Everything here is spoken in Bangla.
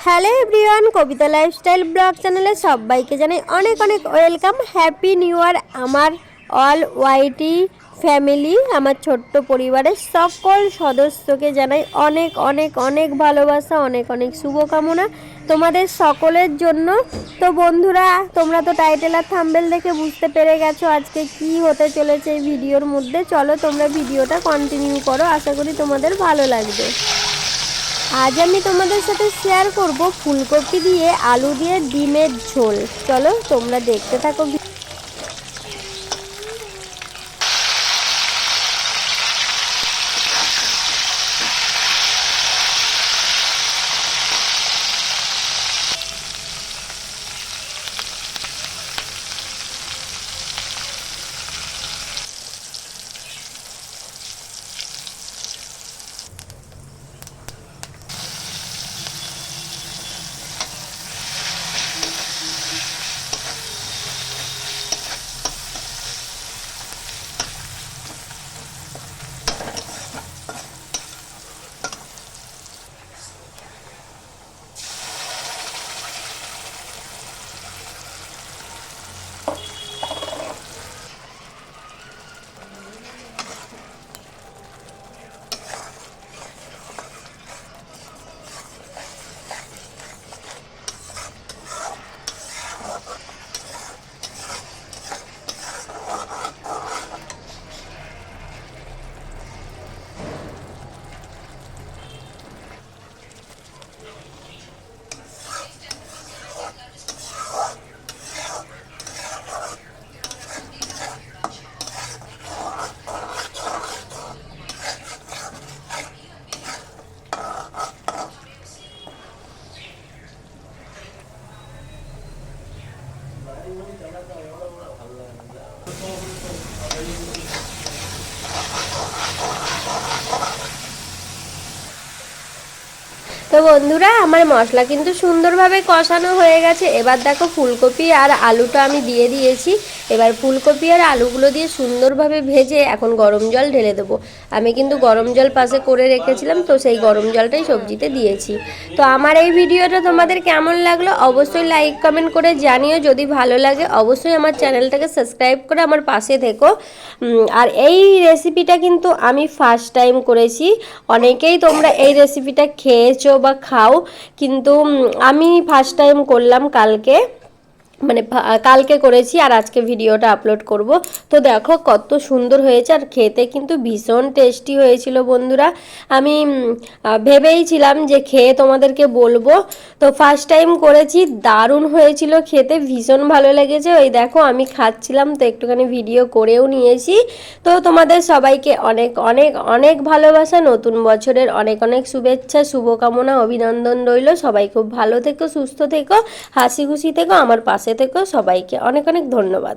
হ্যালো এভরিওয়ান, কবিতা লাইফস্টাইল ব্লগ চ্যানেলে সবাইকে জানাই অনেক অনেক ওয়েলকাম। হ্যাপি নিউ ইয়ার আমার অল ওয়াইটি ফ্যামিলি, আমার ছোট্ট পরিবারের সকল সদস্যকে জানাই অনেক অনেক অনেক ভালোবাসা, অনেক অনেক শুভকামনা তোমাদের সকলের জন্য। তো বন্ধুরা, তোমরা তো টাইটেল আর থাম্বনেল দেখে বুঝতে পেরে গেছো আজকে কি হতে চলেছে এই ভিডিওর মধ্যে। চলো তোমরা ভিডিওটা কন্টিনিউ করো, আশা করি তোমাদের ভালো লাগবে। আজ আমি তোমাদের সাথে শেয়ার করব ফুলকপি দিয়ে আলু দিয়ে ডিমের ঝোল। চলো তোমরা দেখতে থাকো। তো বন্ধুরা, আমার মশলা কিন্তু সুন্দরভাবে কষানো হয়ে গেছে। এবার দেখো ফুলকপি আর আলুটা আমি দিয়ে দিয়েছি। এবার ফুলকপি আর আলুগুলো দিয়ে সুন্দরভাবে ভেজে এখন গরম জল ঢেলে দেবো। আমি কিন্তু গরম জল পাশে করে রেখেছিলাম, তো সেই গরম জলটাই সবজিতে দিয়েছি। তো আমার এই ভিডিওটা তোমাদের কেমন লাগলো অবশ্যই লাইক কমেন্ট করে জানিও। যদি ভালো লাগে অবশ্যই আমার চ্যানেলটাকে সাবস্ক্রাইব করে আমার পাশে থেকো। আর এই রেসিপিটা কিন্তু আমি ফার্স্ট টাইম করেছি। অনেকেই তোমরা এই রেসিপিটা খেয়েছো বা খাও, কিন্তু আমি ফার্স্ট টাইম করলাম কালকে, মানে কালকে করেছি আর আজকে ভিডিওটা আপলোড করব। তো দেখো কত সুন্দর হয়েছে, আর খেতে কিন্তু ভীষণ টেস্টি হয়েছিল বন্ধুরা। আমি ভেবেইছিলাম যে খেয়ে তোমাদেরকে বলবো। তো ফার্স্ট টাইম করেছি, দারুণ হয়েছিল খেতে, ভীষণ ভালো লেগেছে। ওই দেখো আমি খাচ্ছিলাম, তো একটুখানি ভিডিও করেও নিয়েছি। তো তোমাদের সবাইকে অনেক অনেক অনেক ভালোবাসা, নতুন বছরের অনেক অনেক শুভেচ্ছা, শুভকামনা, অভিনন্দন রইল। সবাই খুব ভালো থেকো, সুস্থ থেকো, হাসি খুশি থেকো, আমার পাশে থেকো। সবাইকে অনেক অনেক ধন্যবাদ।